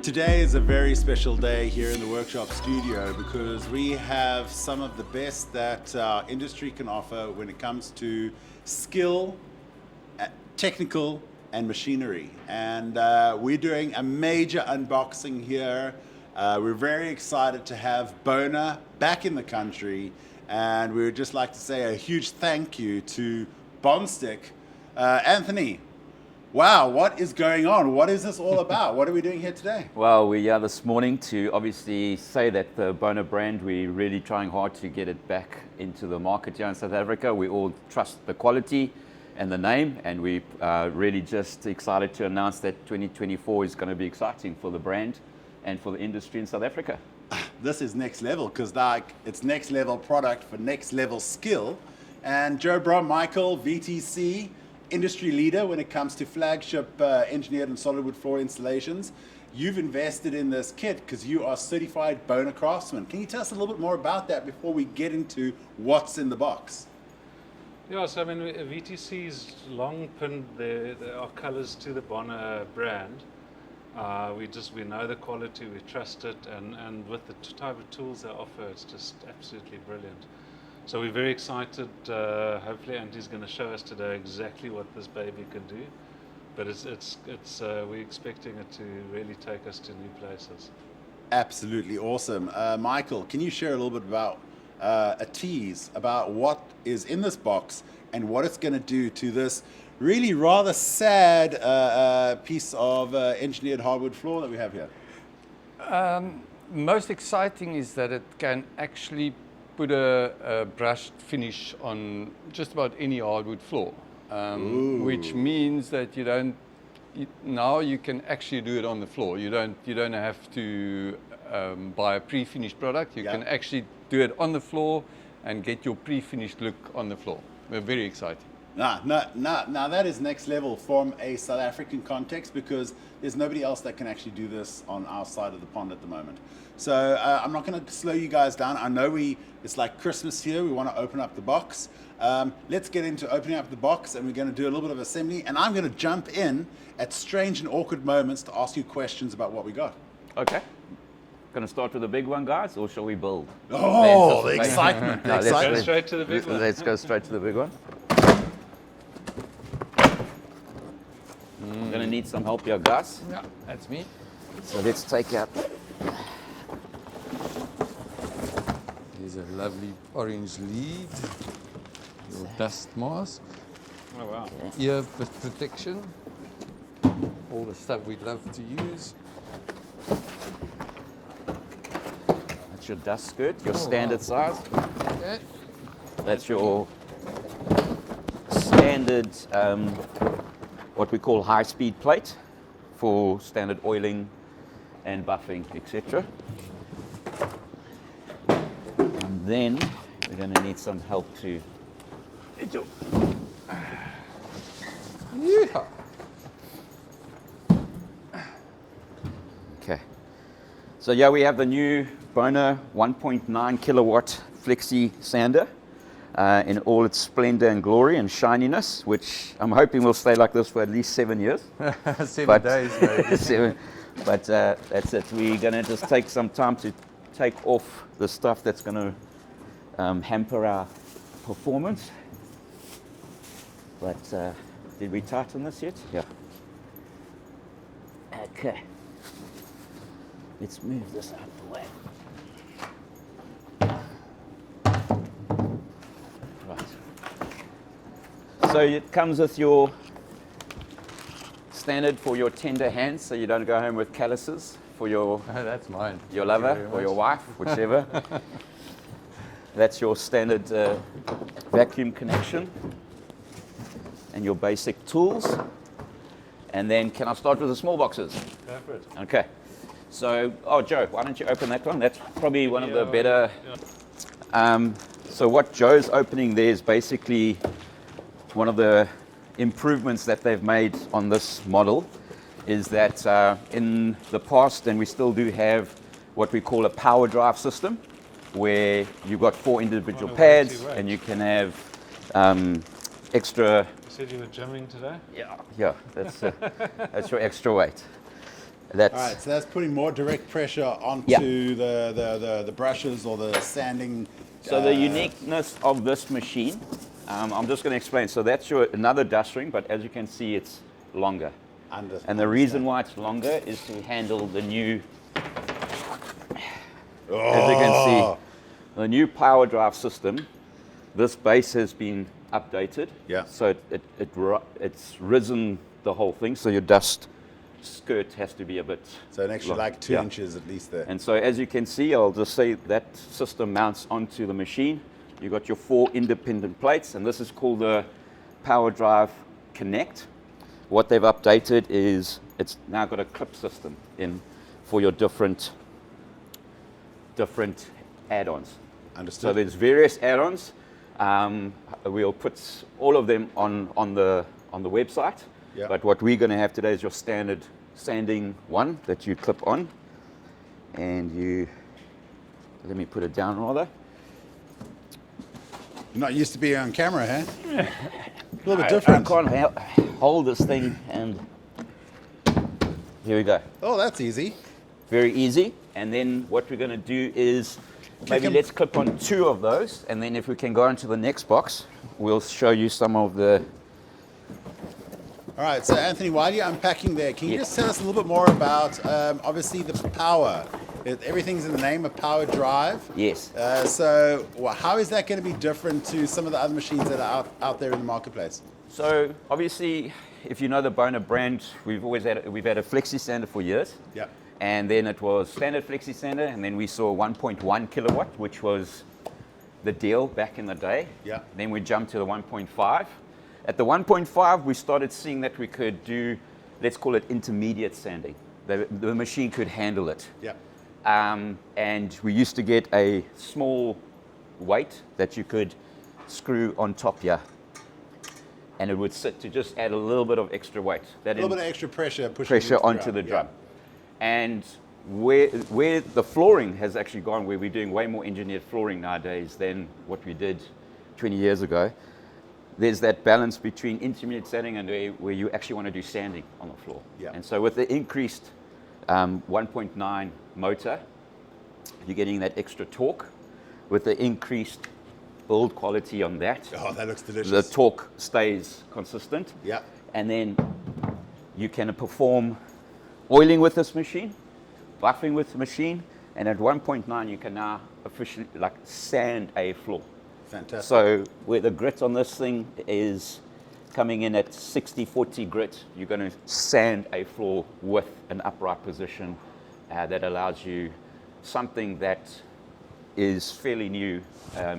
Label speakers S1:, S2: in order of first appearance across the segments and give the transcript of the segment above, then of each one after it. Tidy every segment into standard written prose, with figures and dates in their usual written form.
S1: Today is a very special day here in the workshop studio because we have some of the best that our industry can offer when it comes to skill, technical, and machinery. And we're doing a major unboxing here. We're very excited to have Bona back in the country, and we would just like to say a huge thank you to Bondstick. Anthony, wow, what is going on? What is this all about? What are we doing here today?
S2: Well, we are this morning to obviously say that the Bona brand, we're really trying hard to get it back into the market here in South Africa. We all trust the quality and the name, and we are really just excited to announce that 2024 is going to be exciting for the brand and for the industry in South Africa.
S1: This is next level because it's next level product for next level skill. And Brom and Michael, VTC, industry leader when it comes to flagship engineered and solid wood floor installations. You've invested in this kit because you are certified Bona craftsman. Can you tell us a little bit more about that before we get into what's in the box?
S3: Yeah, so I mean, VTC's long pinned our colors to the Bona brand. We know the quality, we trust it, and with the type of tools they offer, it's just absolutely brilliant. So we're very excited. Hopefully Andy's going to show us today exactly what this baby can do. But we're expecting it to really take us to new places.
S1: Absolutely awesome. Michael, can you share a little bit about a tease about what is in this box and what it's going to do to this really rather sad piece of engineered hardwood floor that we have here?
S4: Most exciting is that it can actually put a brushed finish on just about any hardwood floor, which means that now you can actually do it on the floor. You don't have to buy a pre-finished product. You can actually do it on the floor and get your pre-finished look on the floor. We're very excited.
S1: Now that is next level from a South African context because there's nobody else that can actually do this on our side of the pond at the moment. So I'm not going to slow you guys down. I know it's like Christmas here. We want to open up the box. Let's get into opening up the box, and we're going to do a little bit of assembly, and I'm going to jump in at strange and awkward moments to ask you questions about what we got.
S2: Okay. Going to start with the big one, guys, or shall we build?
S1: Oh, the excitement.
S2: No,
S3: Let's go straight to the big one.
S2: Let's go straight to the big one. I'm going to need some help here, guys.
S4: Yeah, that's me.
S2: So let's take out.
S4: Here's a lovely orange lead, your dust mask,
S3: Oh, wow.
S4: ear protection, all the stuff we'd love to use.
S2: That's your dust skirt, your standard size.
S4: Okay.
S2: That's your standard, what we call high-speed plate for standard oiling and buffing, etc. And then we're going to need some help to.
S4: Yeah.
S2: Okay. So yeah, we have the new Bona 1.9 kilowatt flexi sander in all its splendor and glory and shininess, which I'm hoping will stay like this for at least 7 years.
S4: 7 days, maybe.
S2: But that's it. We're going to just take some time to take off the stuff that's going to hamper our performance. But did we tighten this yet? Yeah. Okay. Let's move this out of the way. Right. So it comes with your standard for your tender hands, so you don't go home with calluses for your
S4: That's mine.
S2: your
S4: Thank you
S2: lover
S4: very
S2: or
S4: much.
S2: your wife, whichever. That's your standard vacuum connection and your basic tools. And then can I start with the small boxes?
S3: Go for it.
S2: Okay. So, Joe, why don't you open that one? That's probably one of the better.
S3: Yeah.
S2: So what Joe's opening there is basically one of the improvements that they've made on this model is that in the past, and we still do have what we call a power drive system, where you've got 4 individual pads and you can have extra.
S3: You said you were gymming today?
S2: Yeah, that's your extra weight. That's
S1: All right, so that's putting more direct pressure onto the brushes or the sanding.
S2: So the uniqueness of this machine, I'm just going to explain. So that's another dust ring, but as you can see, it's longer. And the reason why it's longer is to handle the new, as you can see, the new power drive system. This base has been updated.
S1: Yeah.
S2: So it's risen the whole thing. So your dust skirt has to be a bit.
S1: So an extra like 2 inches at least there.
S2: And so as you can see, I'll just say that system mounts onto the machine. You've got your 4 independent plates, and this is called the Power Drive Connect. What they've updated is it's now got a clip system in for your different add-ons.
S1: Understood.
S2: So there's various add-ons. We'll put all of them on the website.
S1: Yeah.
S2: But what we're going to have today is your standard sanding one that you clip on, and let me put it down rather.
S1: You're not used to being on camera, huh? A little bit
S2: I
S1: different.
S2: can't hold this thing, and here we go.
S1: Oh, that's easy.
S2: Very easy. And then what we're going to do is maybe let's clip on 2 of those, and then if we can go into the next box, we'll show you some of the.
S1: All right, so Anthony, while you're unpacking there, can you just tell us a little bit more about, obviously, the power? Everything's in the name of Power Drive.
S2: Yes.
S1: So how is that going to be different to some of the other machines that are out there in the marketplace?
S2: So obviously, if you know the Bona brand, we've had a flexi sander for years.
S1: Yeah.
S2: And then it was standard flexi sander, and then we saw 1.1 kilowatt, which was the deal back in the day.
S1: Yeah.
S2: Then we jumped to the 1.5. At the 1.5, we started seeing that we could do, let's call it intermediate sanding. The machine could handle it.
S1: Yeah.
S2: And we used to get a small weight that you could screw on top here. And it would sit to just add a little bit of extra weight.
S1: A little bit of extra pressure
S2: onto the drum. And where the flooring has actually gone, where we're doing way more engineered flooring nowadays than what we did 20 years ago, there's that balance between intermediate sanding and where you actually want to do sanding on the floor.
S1: Yeah.
S2: And so with the increased 1.9 motor, you're getting that extra torque. With the increased build quality on that,
S1: Oh, that looks delicious.
S2: the torque stays consistent.
S1: Yeah.
S2: And then you can perform oiling with this machine, buffing with the machine, and at 1.9 you can now officially sand a floor.
S1: Fantastic.
S2: So where the grit on this thing is coming in at 60-40 grit, you're going to sand a floor with an upright position that allows you something that is fairly new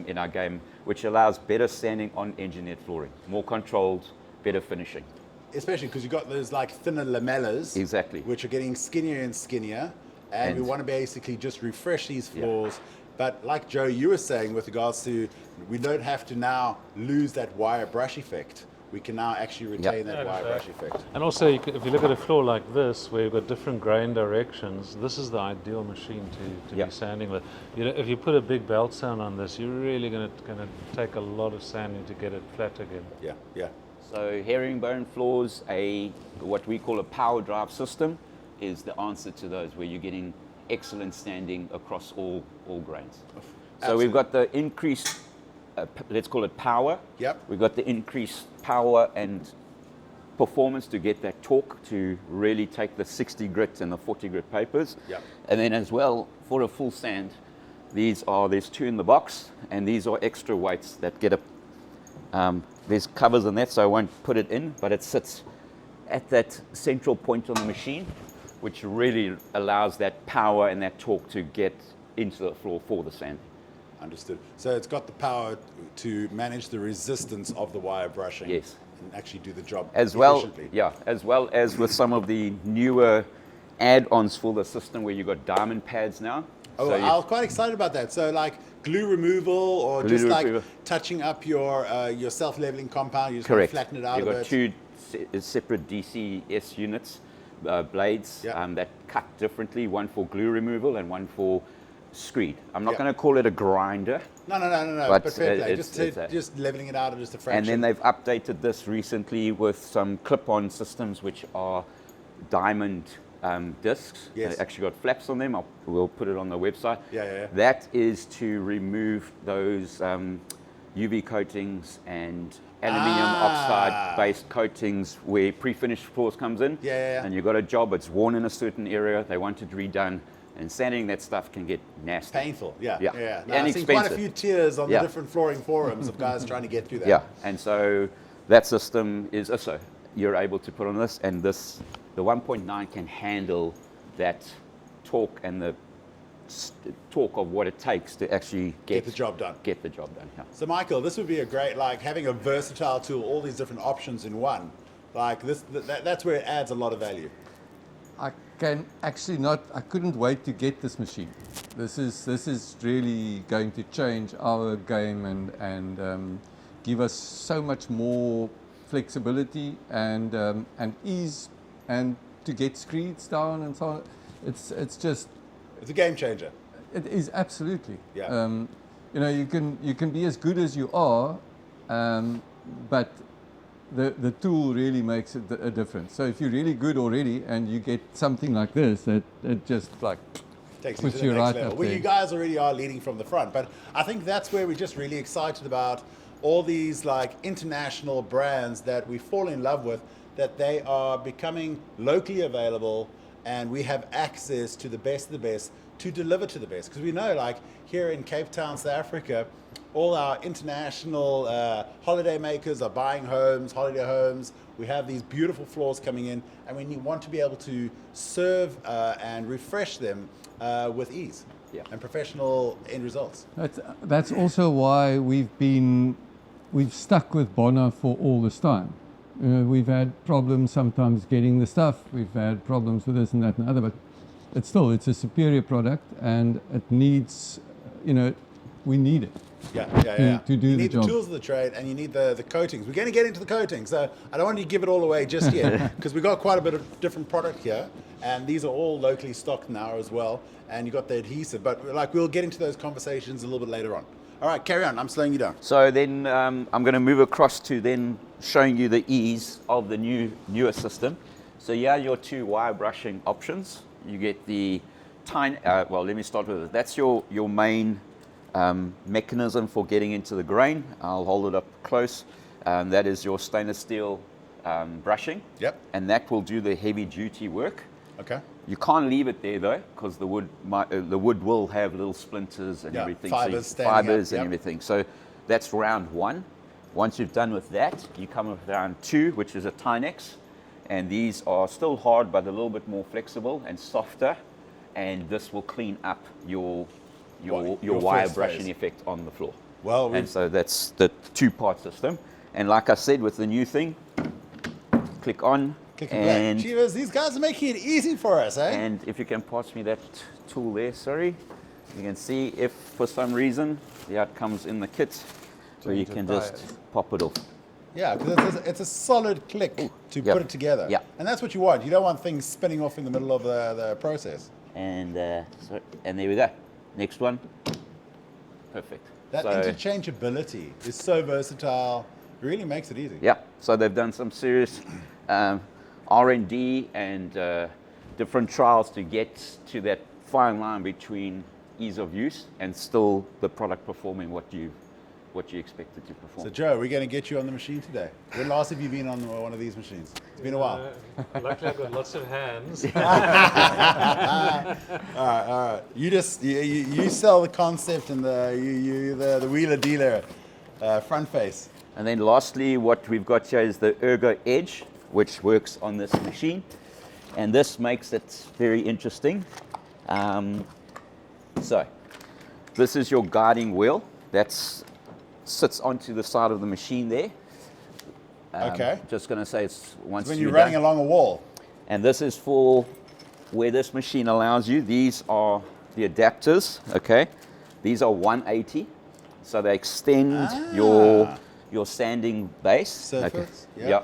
S2: in our game, which allows better sanding on engineered flooring, more controlled, better finishing.
S1: Especially because you've got those like thinner lamellas.
S2: Exactly.
S1: Which are getting skinnier and skinnier. And we want to basically just refresh these floors. Yeah. But like Joe, you were saying with regards to, we don't have to now lose that wire brush effect. We can now actually retain that wire brush effect.
S3: And also, if you look at a floor like this, where you've got different grain directions, this is the ideal machine to be sanding with. You know, if you put a big belt sander on this, you're really going to take a lot of sanding to get it flat again.
S1: Yeah, yeah.
S2: So herringbone floors, what we call a power drive system, is the answer to those, where you're getting excellent sanding across all grains. So we've got the increased, let's call it power.
S1: Yep.
S2: We've got the increased power and performance to get that torque to really take the 60 grit and the 40 grit papers.
S1: Yep.
S2: And then as well, for a full sand, there's 2 in the box, and these are extra weights that get there's covers on that, so I won't put it in, but it sits at that central point on the machine, which really allows that power and that torque to get into the floor for the sand.
S1: Understood. So it's got the power to manage the resistance of the wire brushing.
S2: Yes.
S1: And actually do the job
S2: as well,
S1: efficiently.
S2: Yeah, as well as with some of the newer add-ons for the system where you've got diamond pads now.
S1: Oh,
S2: so
S1: I was quite excited about that. So like glue removal or just like touching up your self-leveling compound, you just kind of flatten it out a bit.
S2: You've got 2 separate DCS units, blades that cut differently, one for glue removal and one for screed. I'm not going to call it a grinder.
S1: No. But fair play. Just leveling it out just a fraction.
S2: And then they've updated this recently with some clip-on systems which are diamond discs.
S1: Yes.
S2: They actually got flaps on them. We'll put it on the website.
S1: Yeah.
S2: That is to remove those UV coatings and aluminium oxide based coatings where pre-finished floors comes in.
S1: Yeah.
S2: And you've got a job, it's worn in a certain area, they want it redone, and sanding that stuff can get nasty.
S1: Painful. Yeah.
S2: Yeah.
S1: No,
S2: And
S1: I've seen quite a
S2: expensive.
S1: few tears on the
S2: Yeah.
S1: different flooring forums of guys trying to get through that.
S2: Yeah, and so that system is also, you're able to put on this, and this, the 1.9 can handle that torque and the torque of what it takes to actually
S1: Get the job done.
S2: Get the job done. Yeah.
S1: So Michael, this would be a great, like having a versatile tool, all these different options in one. Like this, that's where it adds a lot of value.
S4: I can actually not. I couldn't wait to get this machine. This is really going to change our game and give us so much more flexibility and ease and to get screeds down and so on. It's just.
S1: It's a game changer.
S4: It is absolutely.
S1: Yeah.
S4: You know, you can be as good as you are, but the tool really makes a difference. So if you're really good already and you get something like this, it just like
S1: Takes you
S4: puts
S1: to the
S4: you
S1: next
S4: right
S1: level.
S4: up
S1: Well,
S4: there.
S1: you guys already are leading from the front, but I think that's where we're just really excited about all these like international brands that we fall in love with, that they are becoming locally available, and we have access to the best of the best to deliver to the best. Because we know, like here in Cape Town, South Africa, all our international holiday makers are buying homes, holiday homes. We have these beautiful floors coming in, and we want to be able to serve and refresh them with ease and professional end results.
S4: That's also why we've stuck with Bona for all this time. We've had problems sometimes getting the stuff. We've had problems with this and that and other, but it's a superior product, and it needs, we need it. To do
S1: you
S4: the
S1: need
S4: job.
S1: the tools of the trade, and you need the coatings. We're going to get into the coatings, so I don't want you to give it all away just yet, because we've got quite a bit of different product here, and these are all locally stocked now as well, and you got the adhesive, but we'll get into those conversations a little bit later on. All right, carry on. I'm slowing you down.
S2: So then I'm going to move across to then showing you the ease of the newer system. So here are your two wire brushing options. You get the tiny, well, let me start with it. That's your main mechanism for getting into the grain. I'll hold it up close. That is your stainless steel brushing.
S1: Yep.
S2: And that will do the heavy duty work.
S1: Okay.
S2: You can't leave it there though, because the wood will have little splinters and everything.
S1: Fibers
S2: so
S1: standing
S2: fibers
S1: up,
S2: and everything. So that's round one. Once you've done with that, you come with round two, which is a Tynex. And these are still hard, but a little bit more flexible and softer. And this will clean up your wire
S1: first
S2: brushing
S1: phase.
S2: effect on the floor.
S1: Well,
S2: And so that's the two-part system. And like I said, with the new thing, click on.
S1: Click and play.
S2: And
S1: Jeevers, these guys are making it easy for us, eh?
S2: and if you can pass me that tool there, sorry. You can see if for some reason, it comes in the kit, so you can just pop it off.
S1: Yeah, because it's a solid click to
S2: Yep.
S1: put it together.
S2: Yeah.
S1: And that's what you want. You don't want things spinning off in the middle of the process.
S2: And there we go. Next one. Perfect.
S1: That interchangeability is so versatile. It really makes it easy.
S2: Yeah, so they've done some serious R&D and different trials to get to that fine line between ease of use and still the product performing what you expect it to perform.
S1: So Joe, we're going to get you on the machine today. When last have you been on one of these machines? It's been a while.
S3: Luckily, I've got lots of hands.
S1: All right. You sell the concept and the wheeler dealer front face.
S2: And then lastly, what we've got here is the Ergo Edge, which works on this machine. And this makes it very interesting. So this is your guiding wheel that sits onto the side of the machine there.
S1: Okay.
S2: Just going to say it's once
S1: When
S2: you're
S1: you're running
S2: done.
S1: along a wall.
S2: And this is for where this machine allows you. These are the adapters, okay? These are 180, so they extend your sanding base.
S1: Surface,
S2: okay.
S1: yeah.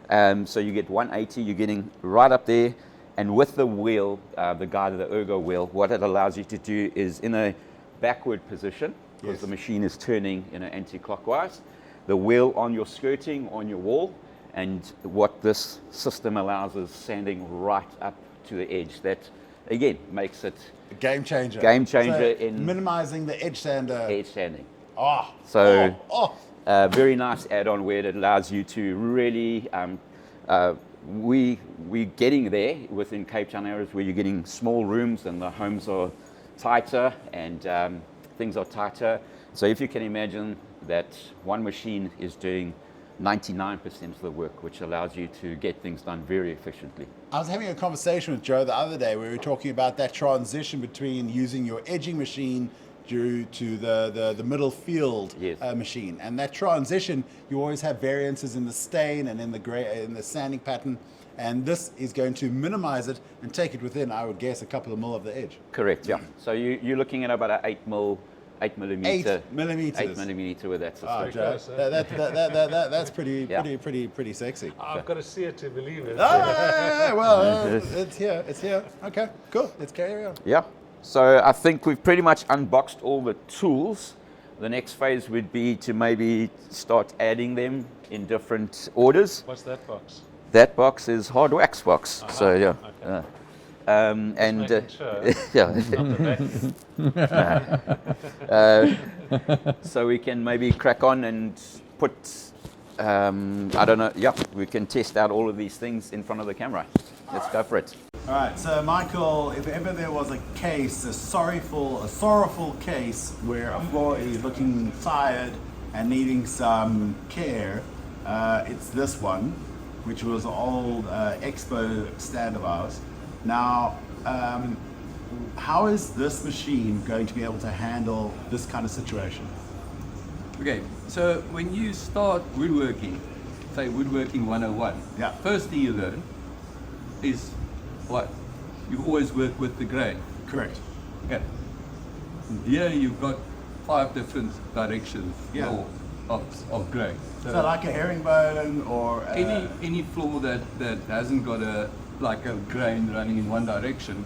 S2: Yep. So you get 180, you're getting right up there. And with the wheel, the guide of the Ergo wheel, what it allows you to do is in a backward position, because
S1: Yes.
S2: the machine is turning anti-clockwise, the wheel on your skirting, on your wall, and what this system allows is sanding right up to the edge. That again makes it
S1: Game changer.
S2: Game changer
S1: So
S2: in-
S1: minimizing the edge sander.
S2: edge sanding.
S1: Oh,
S2: So-
S1: oh.
S2: Very nice add-on where it allows you to really, we're getting there within Cape Town areas where you're getting small rooms and the homes are tighter and things are tighter. So if you can imagine that one machine is doing 99% of the work, which allows you to get things done very efficiently.
S1: I was having a conversation with Joe the other day where we were talking about that transition between using your edging machine due to the middle field
S2: Yes.
S1: machine, and that transition, you always have variances in the stain and in the sanding pattern, and this is going to minimize it and take it within, I would guess, a couple of mil of the edge.
S2: Correct, yeah. So you're looking at about an 8 millimeter.
S1: 8 millimeters.
S2: 8 millimeter with that
S1: Oh,
S2: system.
S1: Joe,
S3: close, eh?
S1: that's pretty,
S2: Yeah.
S1: pretty sexy.
S3: I've got to see it to believe it.
S1: Ah, well, it's here. It's here. Okay, cool. Let's carry on.
S2: Yeah. So I think we've pretty much unboxed all the tools. The next phase would be to maybe start adding them in different orders.
S3: What's that box?
S2: That box is hard wax box.
S3: Aha,
S2: So yeah.
S3: okay.
S2: And
S3: making sure.
S2: yeah.
S3: Not the vacuum.
S2: So we can maybe crack on and put, I don't know, yeah, we can test out all of these things in front of the camera. Let's go for it.
S1: All right, so Michael, if ever there was a case, a sorrowful case where a floor is looking tired and needing some care, it's this one, which was an old Expo stand of ours. Now, how is this machine going to be able to handle this kind of situation?
S4: Okay, so when you start woodworking, say woodworking 101,
S1: Yeah.
S4: first thing you learn is what? You always work with the grain.
S1: Correct.
S4: Okay. And here you've got 5 different directions
S1: Yeah.
S4: of grain.
S1: So like a herringbone or
S4: any floor that hasn't got a grain running in one direction,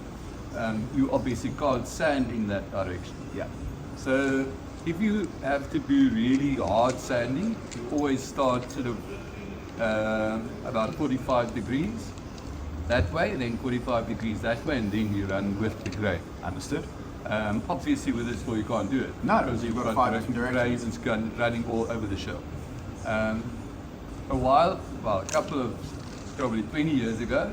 S4: you obviously can't sand in that direction.
S1: yeah.
S4: So if you have to do really hard sanding, you always start sort of about 45 degrees that way, then 45 degrees that way, and then you run with the grain.
S1: Understood.
S4: Obviously with this floor you can't do it.
S1: No,
S4: because
S1: you've got 5 different directions.
S4: grains running all over the show. A couple of, probably 20 years ago,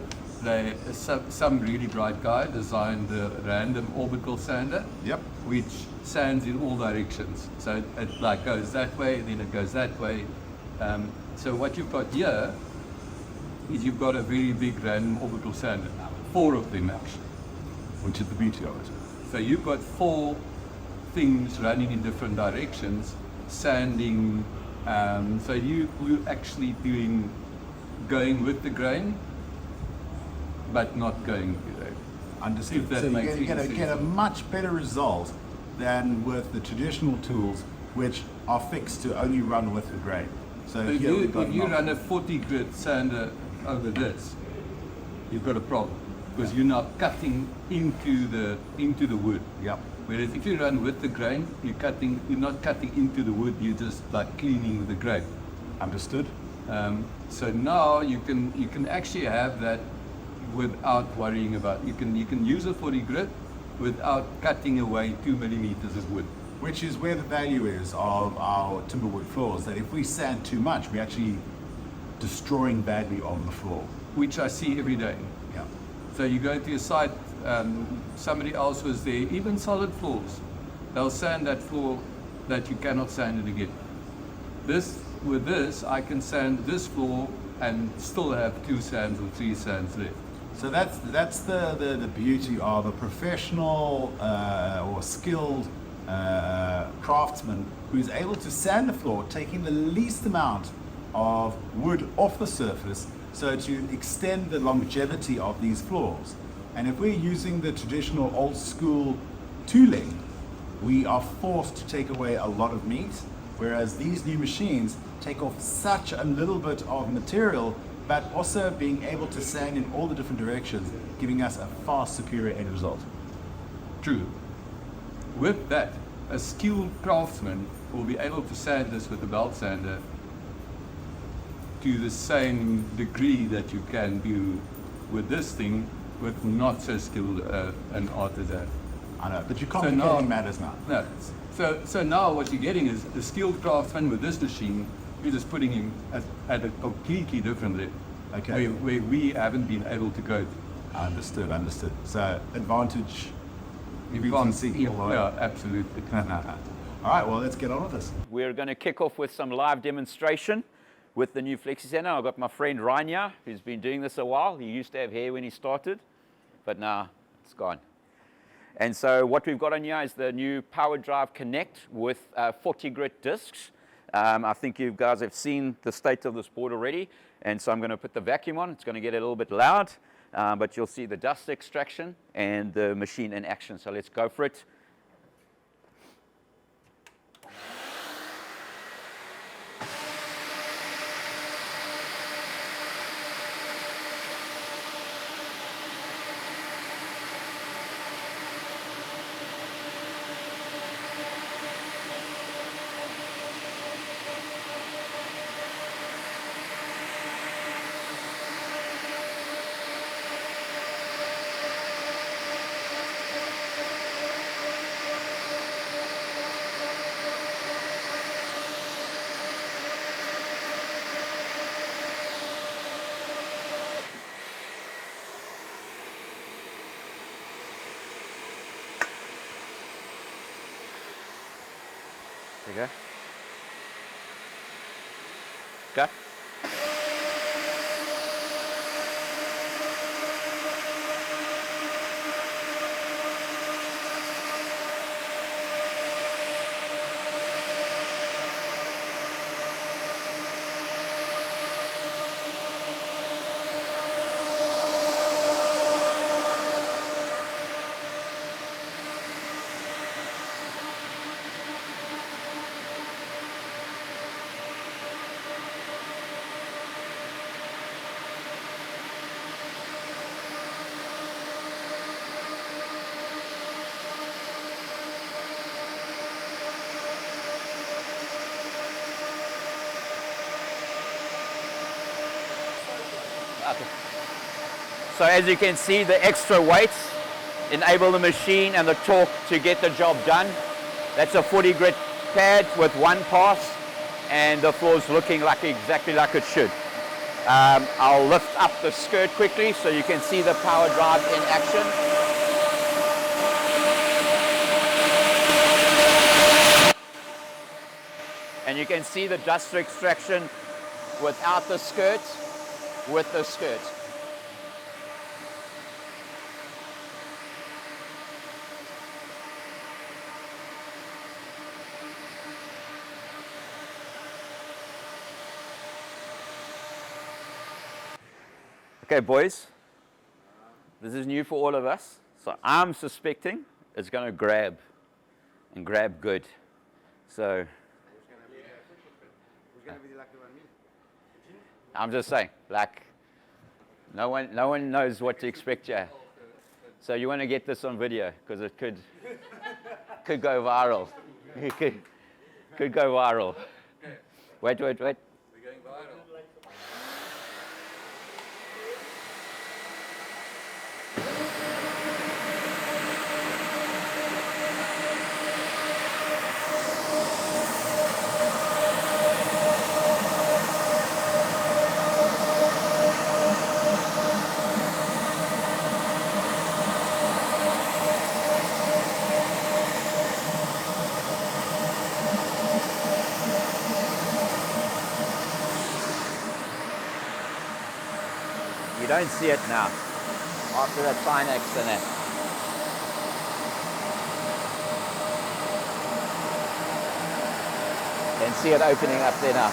S4: some really bright guy designed the random orbital sander,
S1: Yep.
S4: which sands in all directions. So it like goes that way, then it goes that way. So what you've got here is you've got a very big random orbital sander, 4 of them actually.
S1: Which is the beauty of it.
S4: So you've got 4 things running in different directions, sanding. So you're actually going with the grain, but not going with the grain.
S1: Understood.
S4: If that
S1: So
S4: makes
S1: you're going to
S4: sense.
S1: get a much better result than with the traditional tools, which are fixed to only run with the grain. So
S4: If
S1: here we've got
S4: if you
S1: knob.
S4: run a 40 grit sander over this, you've got a problem because you're now cutting into the wood.
S1: Yep.
S4: Whereas if you run with the grain, you're not cutting into the wood. You're just like cleaning the grain.
S1: Understood.
S4: So now you can actually have that without worrying about. You can use a 40 grit without cutting away 2 millimeters of wood.
S1: Which is where the value is of our timberwood floors, that if we sand too much, we're actually destroying value on the floor.
S4: Which I see every day.
S1: Yeah.
S4: So you go to a site, somebody else was there, even solid floors. They'll sand that floor that you cannot sand it again. With this, I can sand this floor and still have 2 sands or 3 sands left.
S1: So that's the beauty of a professional or skilled craftsman who's able to sand the floor, taking the least amount of wood off the surface, so to extend the longevity of these floors. And if we're using the traditional old school tooling, we are forced to take away a lot of meat, whereas these new machines take off such a little bit of material, but also being able to sand in all the different directions, giving us a far superior end result.
S4: True. With that, a skilled craftsman will be able to sand this with a belt sander to the same degree that you can do with this thing with not so skilled an artisan.
S1: I know, but you're
S4: So
S1: complicating
S4: now-
S1: matters now.
S4: No. So now what you're getting is a skilled craftsman with this machine. You're just putting him at a completely different level.
S1: Okay.
S4: Where we haven't been able to go.
S1: Understood. So advantage.
S4: You
S1: VTC all the way.
S4: Yeah, absolutely.
S1: All right, well, let's get on with this.
S2: We're going to kick off with some live demonstration with the new Flexi Center. I've got my friend Ryan here, who's been doing this a while. He used to have hair when he started, but now it's gone. And so what we've got on here is the new Power Drive Connect with 40 grit discs. I think you guys have seen the state of this board already. And so I'm going to put the vacuum on. It's going to get a little bit loud, but you'll see the dust extraction and the machine in action. So let's go for it. There you go. Okay. Okay. So as you can see, the extra weights enable the machine and the torque to get the job done. That's a 40 grit pad with one pass, and the floor's looking like exactly like it should. I'll lift up the skirt quickly so you can see the power drive in action. And you can see the dust extraction without the skirt, with the skirt. Okay, boys, this is new for all of us. So I'm suspecting it's going to grab, and grab good. So I'm just saying, like, no one knows what to expect here. So you want to get this on video because it could go viral. It could go viral. Wait.
S4: We're going viral.
S2: You don't see it now, after that sign accident. You can see it opening up there now.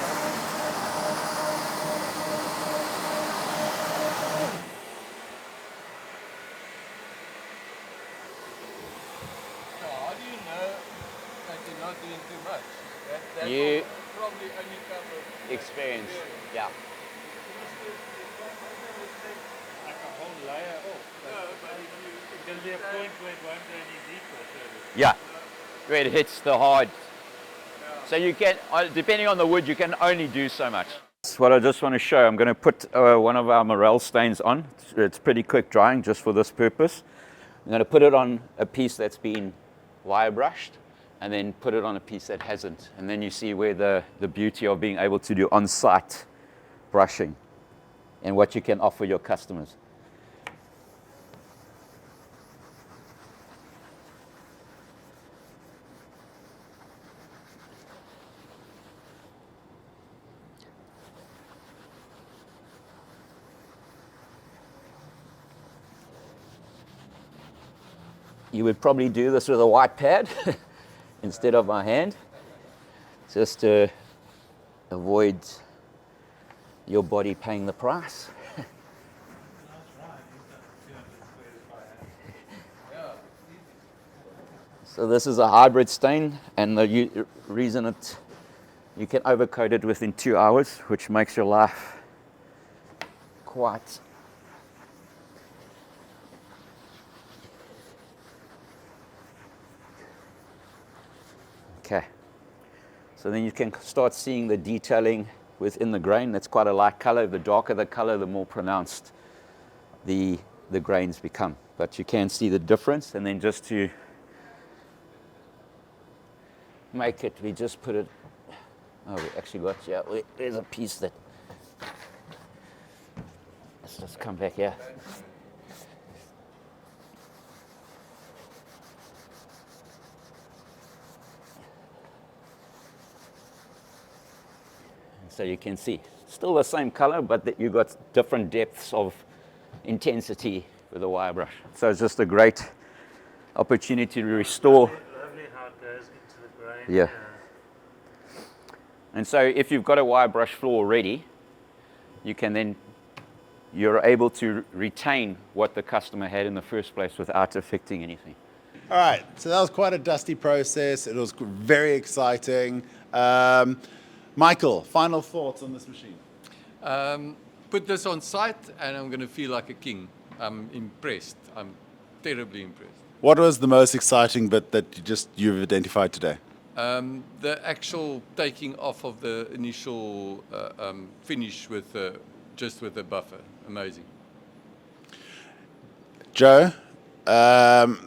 S4: So how do you know that you're not doing too much? That
S2: You-
S4: will probably only cover
S2: Experience, yeah.
S3: Like a whole layer off. There'll be a point where it won't go any deeper. So
S2: Yeah, where it hits the hard. So you can, depending on the wood, you can only do so much. What I just want to show, I'm going to put one of our morel stains on. It's pretty quick drying just for this purpose. I'm going to put it on a piece that's been wire brushed and then put it on a piece that hasn't. And then you see where the beauty of being able to do on-site brushing and what you can offer your customers. You would probably do this with a white pad instead of my hand, just to avoid your body paying the price. So this is a hybrid stain, and the reason you can overcoat it within 2 hours, which makes your life quite okay. So then you can start seeing the detailing within the grain. That's quite a light color. The darker the color, the more pronounced the grains become. But you can see the difference. And then just to make it, we just put it, oh, we actually got, yeah, there's a piece that, let's just come back here. So you can see, still the same color, but that you've got different depths of intensity with the wire brush. So it's just a great opportunity to restore.
S3: Lovely how it goes into the grain.
S2: Yeah. And so if you've got a wire brush floor already, you can then, you're able to retain what the customer had in the first place without affecting anything.
S1: All right, so that was quite a dusty process. It was very exciting. Michael, final thoughts on this machine?
S4: Put this on site and I'm going to feel like a king. I'm impressed. I'm terribly impressed.
S1: What was the most exciting bit that you've identified today?
S4: The actual taking off of the initial finish with just with the buffer. Amazing.
S1: Joe,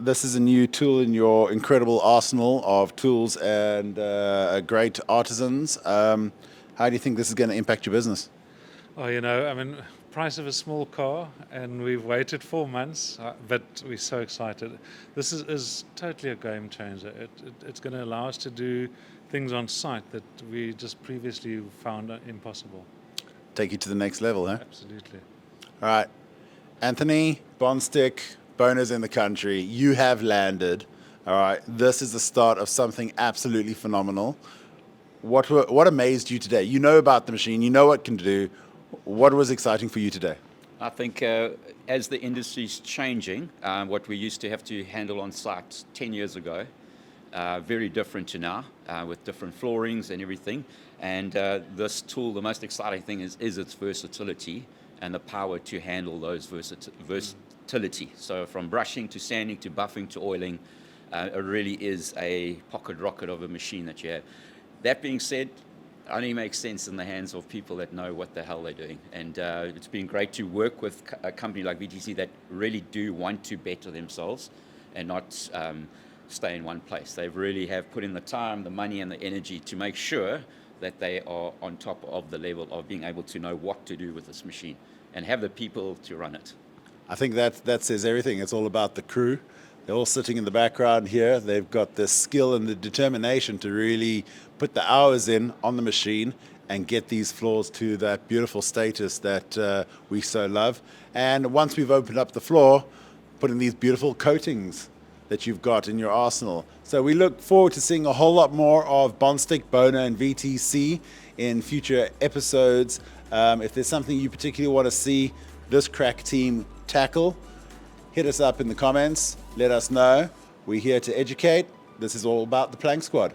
S1: this is a new tool in your incredible arsenal of tools and great artisans. How do you think this is going to impact your business?
S3: Oh, you know, I mean, price of a small car, and we've waited 4 months, but we're so excited. This is totally a game changer. It's going to allow us to do things on site that we just previously found impossible.
S1: Take you to the next level, huh?
S3: Absolutely.
S1: All right. Anthony, Bondstick, Bona's in the country. You have landed. All right. This is the start of something absolutely phenomenal. What amazed you today? You know about the machine. You know what it can do. What was exciting for you today?
S2: I think as the industry's changing, what we used to have to handle on site 10 years ago, very different to now, with different floorings and everything. And this tool, the most exciting thing is its versatility and the power to handle those versatility. So from brushing to sanding to buffing to oiling, it really is a pocket rocket of a machine that you have. That being said, only makes sense in the hands of people that know what the hell they're doing. And it's been great to work with a company like VTC that really do want to better themselves and not stay in one place. They really have put in the time, the money, and the energy to make sure that they are on top of the level of being able to know what to do with this machine and have the people to run it.
S1: I think that says everything. It's all about the crew. They're all sitting in the background here. They've got the skill and the determination to really put the hours in on the machine and get these floors to that beautiful status that we so love. And once we've opened up the floor, put in these beautiful coatings that you've got in your arsenal. So we look forward to seeing a whole lot more of Bondstick, Bona, and VTC in future episodes. If there's something you particularly want to see this crack team tackle, hit us up in the comments. Let us know. We're here to educate. This is all about the Plank Squad.